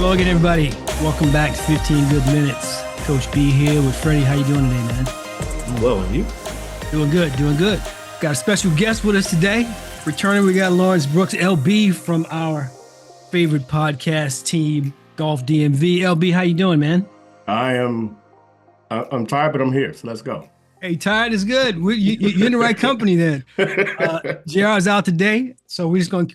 Hello again, everybody. Welcome back to 15 Good Minutes. Coach B here with Freddie. How you doing today, man? I'm well, and you? Doing good, doing good. Got a special guest with us today. Returning, we got Lawrence Brooks, LB, from our favorite podcast team, Golf DMV. LB, how you doing, man? I'm tired, but I'm here, so let's go. Hey, tired is good. You're in the right company then. JR is out today, so we're just going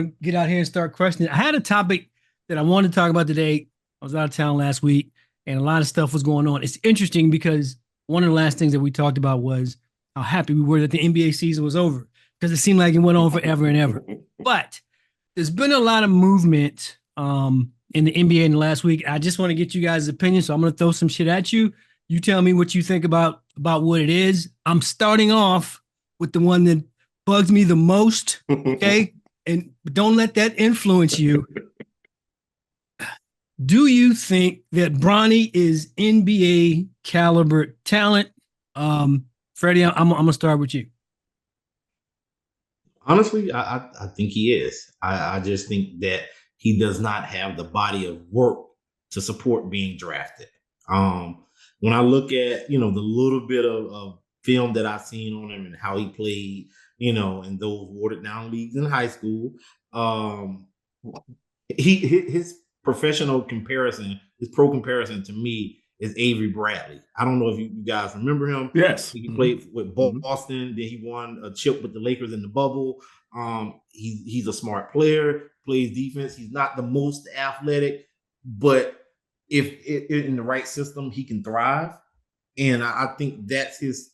to get out here and start questioning. I had a topic that I wanted to talk about today. I was out of town last week, and a lot of stuff was going on. It's interesting because one of the last things that we talked about was how happy we were that the NBA season was over, because it seemed like it went on forever and ever. But there's been a lot of movement in the NBA in the last week. I just want to get you guys' opinion, so I'm going to throw some shit at you. You tell me what you think about what it is. I'm starting off with the one that bugs me the most, okay? And don't let that influence you. Do you think that Bronny is NBA caliber talent? Freddie, I'm going to start with you. Honestly, I think he is. I just think that he does not have the body of work to support being drafted. When I look at, the little bit of film that I've seen on him and how he played, in those watered down leagues in high school, his professional comparison, his pro comparison to me is Avery Bradley. I don't know if you guys remember him. Yes. He played with Boston. Then he won a chip with the Lakers in the bubble. He's a smart player, plays defense. He's not the most athletic, but if in the right system, he can thrive. And I think that's his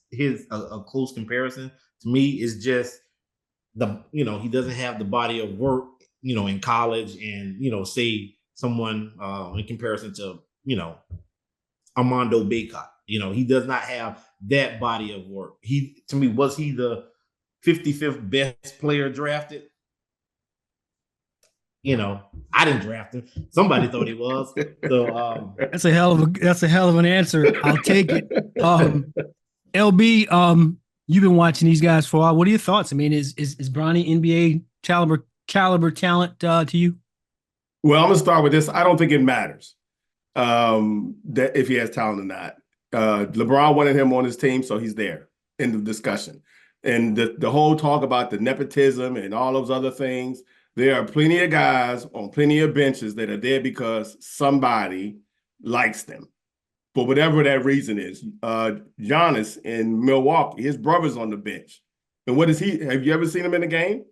a close comparison to me is just he doesn't have the body of work, in college and, say someone in comparison to, Armando Bacot. He does not have that body of work. Was he the 55th best player drafted? I didn't draft him. Somebody thought he was. So that's a hell of an answer. I'll take it. LB, you've been watching these guys for a while. What are your thoughts? I mean, is Bronny NBA caliber talent to you? Well, I'm gonna start with this. I don't think it matters that if he has talent or not. LeBron wanted him on his team, so he's there in the discussion. And the whole talk about the nepotism and all those other things. There are plenty of guys on plenty of benches that are there because somebody likes them, for whatever that reason is. Giannis in Milwaukee, his brother's on the bench. And what is he? Have you ever seen him in a game?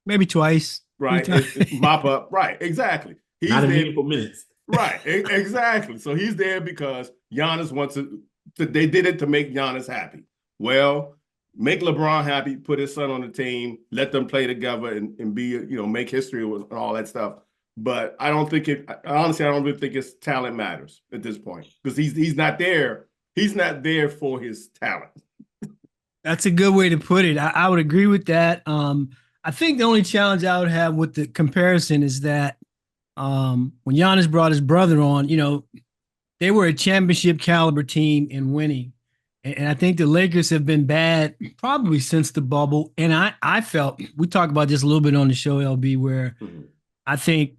Maybe twice. Right. Mop up. Right. Exactly. He's not in meaningful minutes. Right. Exactly. So he's there because Giannis wants to. They did it to make Giannis happy. Well, make LeBron happy, put his son on the team, let them play together and be, make history with all that stuff. But I don't think honestly, I don't really think his talent matters at this point because he's not there. He's not there for his talent. That's a good way to put it. I would agree with that. I think the only challenge I would have with the comparison is that when Giannis brought his brother on, they were a championship caliber team in winning. And I think the Lakers have been bad probably since the bubble. And I felt, we talked about this a little bit on the show, LB, where I think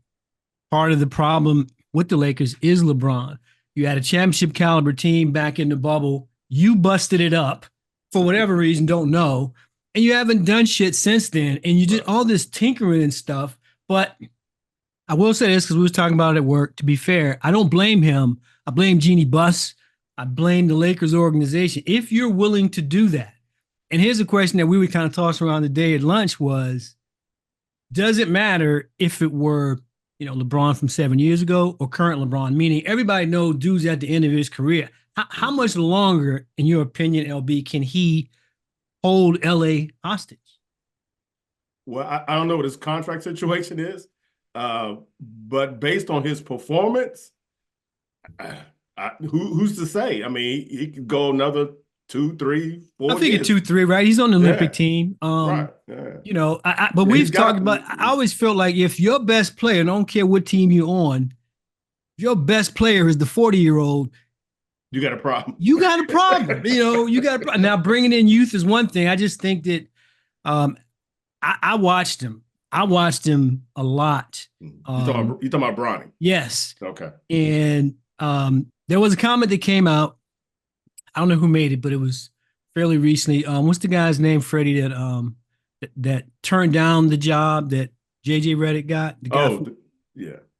part of the problem with the Lakers is LeBron. You had a championship caliber team back in the bubble. You busted it up for whatever reason, don't know. And you haven't done shit since then. And you did all this tinkering and stuff. But I will say this because we was talking about it at work. To be fair, I don't blame him. I blame Jeannie Buss. I blame the Lakers organization. If you're willing to do that, and here's a question that we would kind of toss around today at lunch was, does it matter if it were, LeBron from 7 years ago or current LeBron? Meaning everybody knows dude's at the end of his career. How much longer, in your opinion, LB, can he hold LA hostage? Well, I don't know what his contract situation is, but based on his performance, who's to say? I mean, he could go another 2, 3, 4 I think years. at 2, 3, right? He's on the Olympic team. Right. Yeah. But we've talked about, I always felt like if your best player, I don't care what team you're on, if your best player is the 40-year-old, you got a problem. You got a problem. You got a problem. Now, bringing in youth is one thing. I just think that I watched him. I watched him a lot. You talking about Bronny? Yes. Okay. And there was a comment that came out. I don't know who made it, but it was fairly recently. What's the guy's name, Freddie, that turned down the job that JJ Redick got? The guy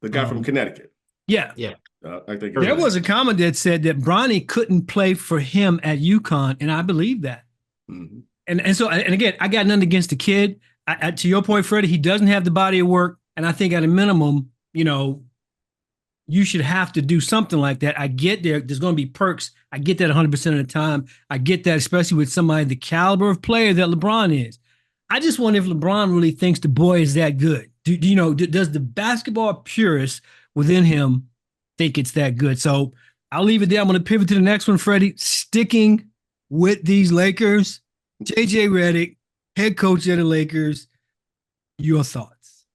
the guy from Connecticut. Yeah. Yeah. I think there was a comment that said that Bronny couldn't play for him at UConn, and I believe that. Mm-hmm. And so again, I got nothing against the kid. To your point, Freddie, he doesn't have the body of work, and I think at a minimum, you should have to do something like that. I get there's going to be perks. I get that 100% of the time. I get that, especially with somebody the caliber of player that LeBron is. I just wonder if LeBron really thinks the boy is that good. Does the basketball purist within him think it's that good? So I'll leave it there. I'm going to pivot to the next one, Freddie. Sticking with these Lakers, JJ Redick, head coach of the Lakers. Your thoughts?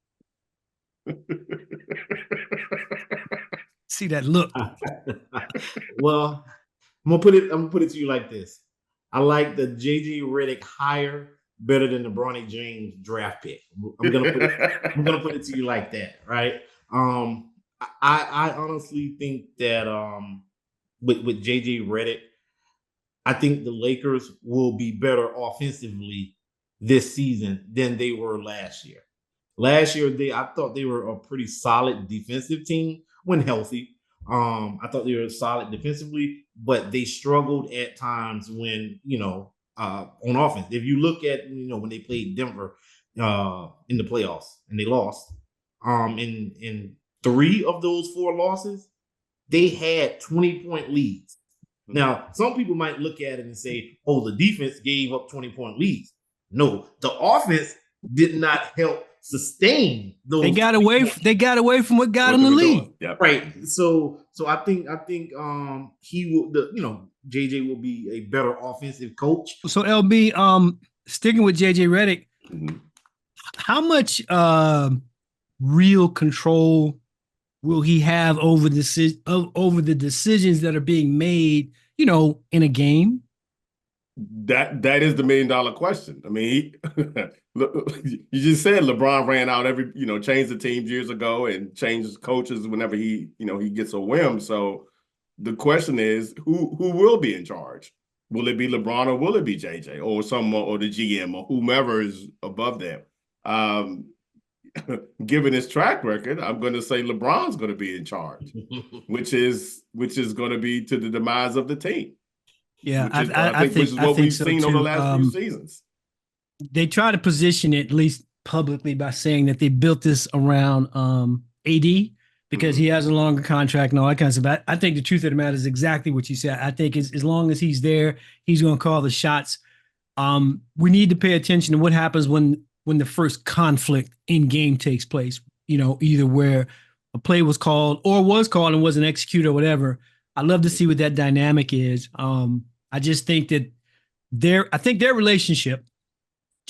See that look. Well, I'm gonna put it to you like this. I like the JJ Redick hire better than the Bronny James draft pick. I'm gonna put it to you like that, right? I honestly think that with JJ Redick, I think the Lakers will be better offensively this season than they were last year. Last year, I thought they were a pretty solid defensive team when healthy. I thought they were solid defensively, but they struggled at times when, on offense. If you look at, when they played Denver in the playoffs and they lost, in 3 of those 4 losses, they had 20-point leads. Now, some people might look at it and say, oh, the defense gave up 20-point leads. No, the offense did not help sustain those. They got away from what got them the lead. Yep. Right. So I think he will JJ will be a better offensive coach. So LB, sticking with JJ Redick, how much real control will he have over the decisions that are being made, in a game? That is the $1 million question. I mean, you just said LeBron ran out changed the teams years ago and changed coaches whenever he gets a whim. So the question is, who will be in charge? Will it be LeBron or will it be JJ or someone or the GM or whomever is above them? Given his track record, I'm going to say LeBron's going to be in charge, which is going to be to the demise of the team. Yeah, I think what we've seen over the last few seasons. They try to position it, at least publicly, by saying that they built this around AD because he has a longer contract and all that kind of stuff. I think the truth of the matter is exactly what you said. I think as long as he's there, he's going to call the shots. We need to pay attention to what happens when the first conflict in game takes place. Either where a play was called and wasn't executed or whatever. I'd love to see what that dynamic is. I just think that their relationship,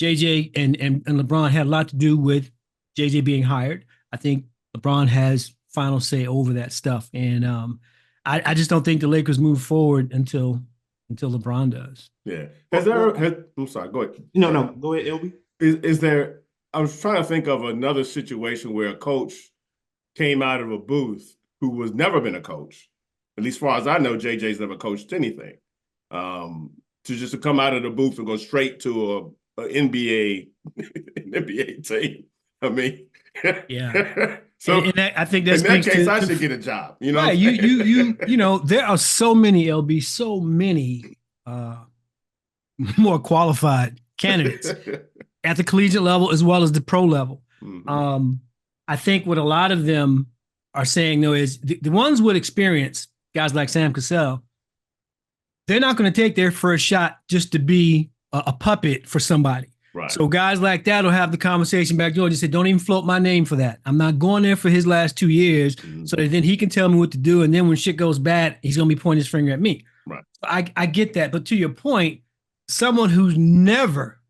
JJ and LeBron, had a lot to do with JJ being hired. I think LeBron has final say over that stuff. And I just don't think the Lakers move forward until LeBron does. Yeah. I'm sorry, go ahead. No, go ahead, LB. Is there, I was trying to think of another situation where a coach came out of a booth who was never been a coach. At least as far as I know, JJ's never coached anything. To come out of the booth and go straight to an NBA team. I mean, yeah. So I think that's in that case, I should get a job. Right. You there are so many LB, so many more qualified candidates at the collegiate level as well as the pro level. Mm-hmm. I think what a lot of them are saying though is the ones with experience, guys like Sam Cassell, they're not going to take their first shot just to be a puppet for somebody. Right. So guys like that will have the conversation back door and just say, don't even float my name for that. I'm not going there for his last 2 years so that then he can tell me what to do. And then when shit goes bad, he's going to be pointing his finger at me. Right. I get that. But to your point, someone who's never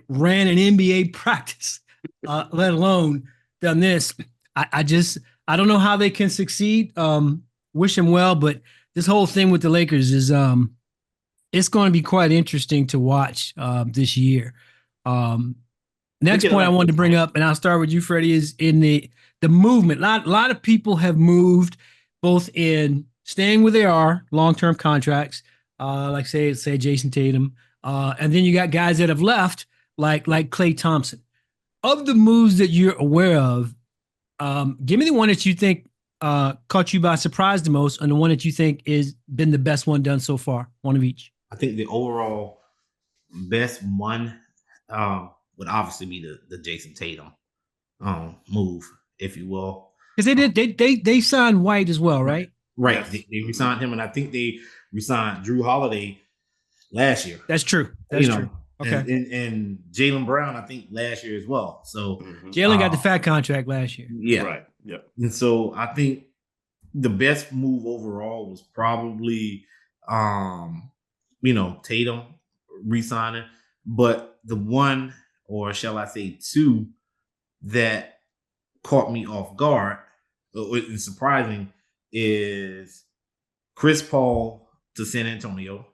ran an NBA practice, let alone done this, I don't know how they can succeed. Wish him well, but this whole thing with the Lakers is it's going to be quite interesting to watch this year. Next point I wanted to bring up, and I'll start with you, Freddie, is in the movement. A lot of people have moved both in staying where they are, long-term contracts, like say Jason Tatum, and then you got guys that have left, like Klay Thompson. Of the moves that you're aware of, give me the one that you think caught you by surprise the most, and the one that you think is been the best one done so far. One of each. I think the overall best one would obviously be the Jason Tatum move, if you will. Because they signed White as well, right? Right. Yes. They re-signed him, and I think they re-signed Drew Holiday last year. That's true. That's true. Okay. And Jaylen Brown, I think last year as well. So Jaylen got the fat contract last year. Yeah. Right. Yep. And so I think the best move overall was probably Tatum re-signing. But the one, or shall I say two, that caught me off guard and surprising is Chris Paul to San Antonio.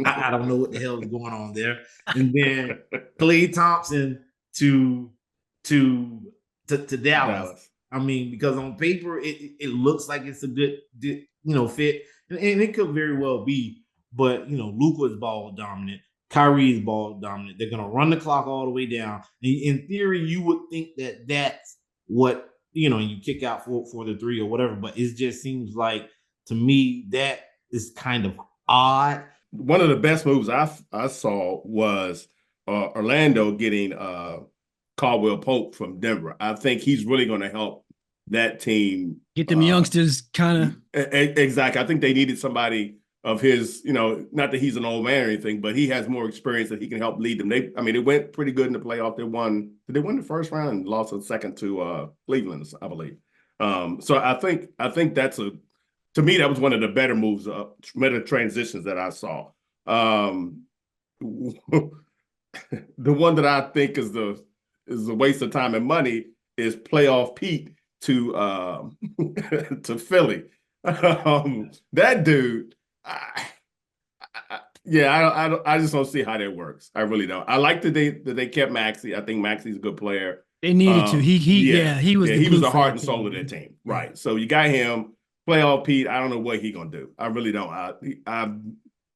I don't know what the hell is going on there. And then Klay Thompson to Dallas. I mean, because on paper it looks like it's a good fit, and it could very well be. But Luka is ball dominant. Kyrie is ball dominant. They're gonna run the clock all the way down. In theory, you would think that that's what you kick out for the three or whatever. But it just seems like to me that is kind of odd. One of the best moves I saw was Orlando getting Caldwell Pope from Denver. I think he's really going to help that team get them youngsters kind of exactly. I think they needed somebody of his, not that he's an old man or anything, but he has more experience that he can help lead them. They went pretty good in the playoff. They won the first round and lost a second to Cleveland, I believe. So I think that's to me, that was one of the better moves, better transitions that I saw. The one that I think is a waste of time and money is playoff Pete to Philly. That dude, I just don't see how that works. I really don't. I like that they kept Maxey. I think Maxey's a good player. They needed to. He was the heart and soul of that team. Right. So you got him. Playoff Pete, I don't know what he's gonna do. I really don't. I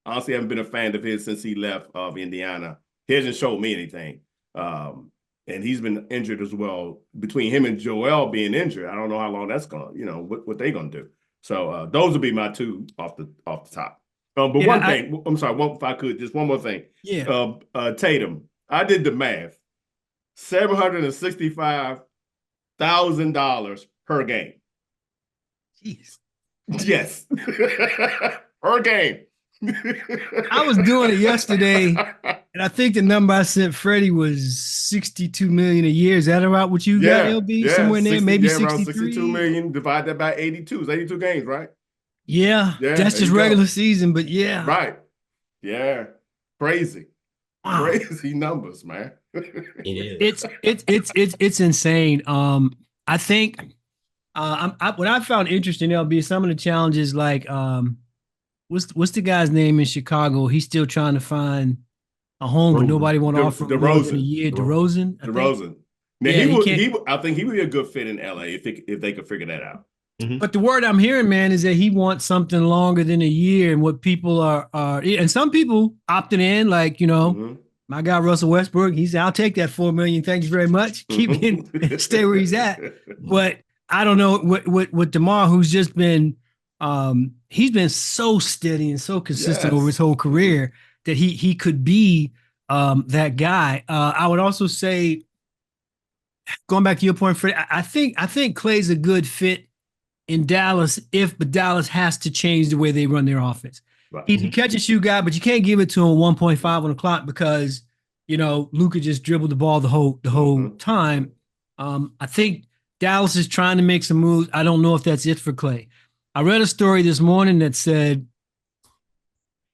honestly haven't been a fan of his since he left of Indiana. He hasn't showed me anything. And he's been injured as well. Between him and Joel being injured, I don't know how long that's gonna, what they're gonna do. So those would be my two off the top. But one thing, I'm sorry, if I could, just one more thing. Yeah. Tatum, I did the math. $765,000 per game. Jeez. Yes. Per game. I was doing it yesterday, and I think the number I sent Freddie was $62 million a year. Is that about what you got, LB? Yeah, somewhere in there, maybe 63? Around $62 million. Divide that by 82. It's 82 games, right? Yeah, that's just regular season, but yeah. Right. Yeah. Crazy. Wow. Crazy numbers, man. It is. It's insane. I think what I found interesting, LB, some of the challenges like what's the guy's name in Chicago? He's still trying to find a home, but nobody want to offer him more than a year. DeRozan. Now, I think he would be a good fit in LA if they could figure that out. Mm-hmm. But the word I'm hearing, man, is that he wants something longer than a year. And what people are and some people opted in, like, my guy Russell Westbrook, he said, I'll take that $4 million. Thanks very much. Keep him, stay where he's at. But I don't know what DeMar, who's just been he's been so steady and so consistent over his whole career that he could be that guy. I would also say, going back to your point, Fred, I think Klay's a good fit in Dallas but Dallas has to change the way they run their offense. Right. He's a catch and shoot guy, but you can't give it to him 1.5 on the clock because Luka just dribbled the ball the whole time. I think Dallas is trying to make some moves. I don't know if that's it for Klay. I read a story this morning that said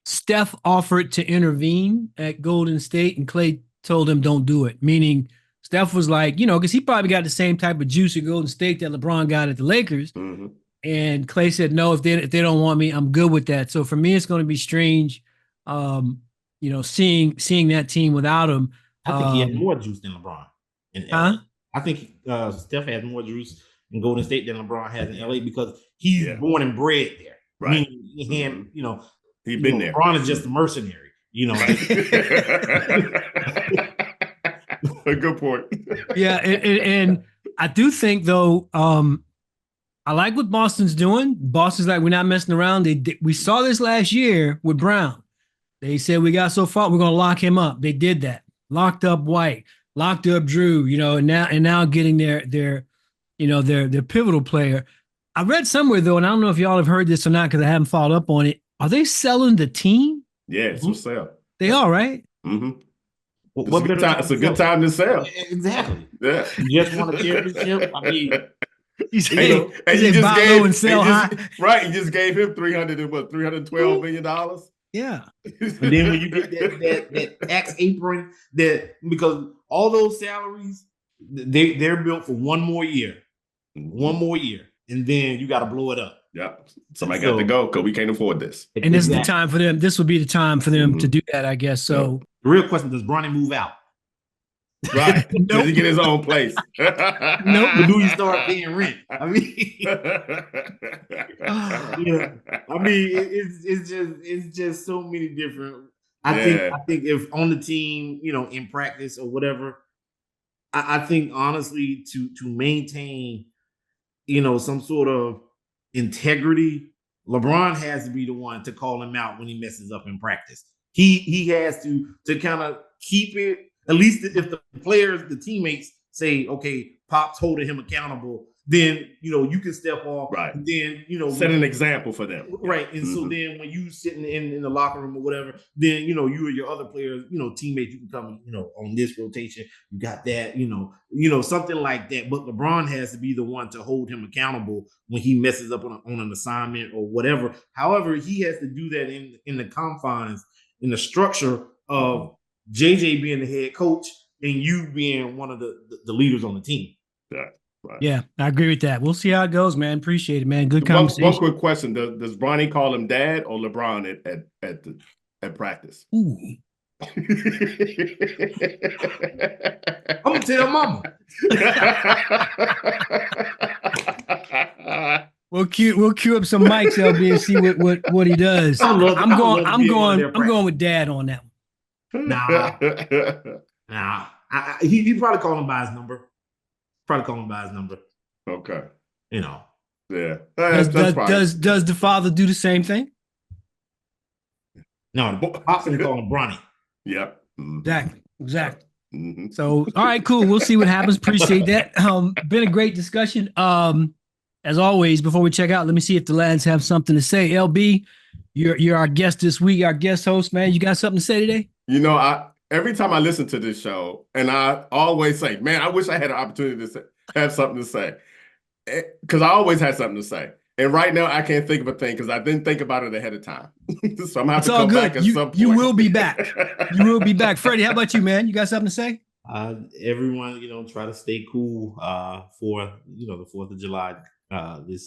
Steph offered to intervene at Golden State and Klay told him don't do it, meaning Steph was like, because he probably got the same type of juice at Golden State that LeBron got at the Lakers. Mm-hmm. And Klay said, no, if they don't want me, I'm good with that. So for me, it's going to be strange, seeing that team without him. I think he had more juice than LeBron. in Huh? LA. I think Steph has more juice in Golden State than LeBron has in LA because he's born and bred there. Right. Meaning, he's been there. LeBron is just a mercenary. A good point. Yeah, and I do think though, I like what Boston's doing. Boston's like, we're not messing around. We saw this last year with Brown. They said we got so far, we're gonna lock him up. They did that. Locked up White, locked up Drew, and now getting their pivotal player. I read somewhere though, and I don't know if y'all have heard this or not because I haven't followed up on it. Are they selling the team? Yeah, it's for sale. They are, right? Mm-hmm. It's a good time to sell. Exactly. Yeah. You just won a championship. I mean, You just gave him $312 million. Yeah. And then when you get that tax apron, because all those salaries, they're built for one more year, and then you got to blow it up. Yeah, somebody got to go because we can't afford this. And this is the time for them. This will be the time for them to do that, I guess. So the real question: does Bronny move out? Right? Does he get his own place? Nope. But do you start paying rent? I mean, it's just so many different. I think if on the team, in practice or whatever, I think honestly to maintain, some sort of integrity, LeBron has to be the one to call him out when he messes up in practice. He has to kind of keep it. At least if the players, the teammates say, okay, Pop's holding him accountable, then, you can step off. Right. And then, set an example for them. Right. And so then when you sitting in the locker room or whatever, then, you or your other players, teammates, you can come, on this rotation, you got that, something like that. But LeBron has to be the one to hold him accountable when he messes up on an assignment or whatever. However, he has to do that in the confines, in the structure of JJ being the head coach and you being one of the leaders on the team. Yeah, right. Yeah, I agree with that. We'll see how it goes, man. Appreciate it, man. Good conversation. One quick question: Does Bronny call him dad or LeBron at practice? Ooh. I'm gonna tell mama. We'll cue up some mics, LB, and see what he does. I'm going with dad on that one. Nah. He probably call him by his number. Okay. Yeah. Does the father do the same thing? No, Pop's gonna call him Bronny. Yep. Mm-hmm. Exactly. Mm-hmm. So, all right, cool. We'll see what happens. Appreciate that. Been a great discussion. As always, before we check out, let me see if the lads have something to say. LB, you're our guest this week, our guest host, man. You got something to say today? Every time I listen to this show, and I always say, man, I wish I had an opportunity to have something to say. Because I always had something to say. And right now, I can't think of a thing because I didn't think about it ahead of time. So I'm going to have to come back at some point. You will be back. You will be back. Freddie, how about you, man? You got something to say? Everyone, try to stay cool for, the 4th of July, the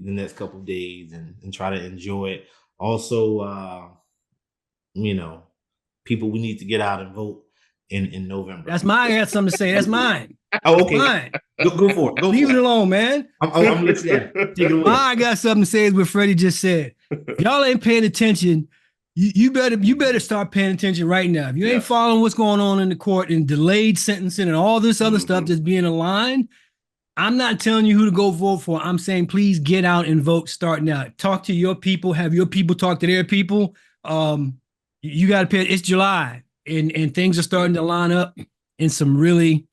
next couple of days and try to enjoy it. Also, people, we need to get out and vote in November. That's mine. I got something to say. That's mine. Oh, okay. Mine. Go for it. Leave it alone, man. I'm listening. I got something to say is what Freddie just said. If y'all ain't paying attention, you better start paying attention right now. If you ain't following what's going on in the court and delayed sentencing and all this other stuff that's being aligned, I'm not telling you who to go vote for. I'm saying please get out and vote starting out. Talk to your people. Have your people talk to their people. You got to pay. It's July, and things are starting to line up in some really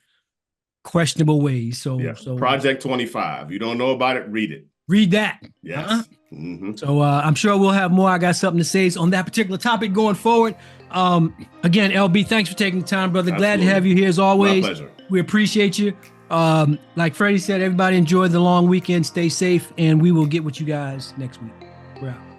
questionable ways. So Project 25. You don't know about it, read it. Read that. Yes. So I'm sure we'll have more. I got something to say on that particular topic going forward. Again, LB, thanks for taking the time, brother. Absolutely. Glad to have you here as always. My pleasure. We appreciate you. Like Freddie said, everybody enjoy the long weekend. Stay safe, and we will get with you guys next week. We're out.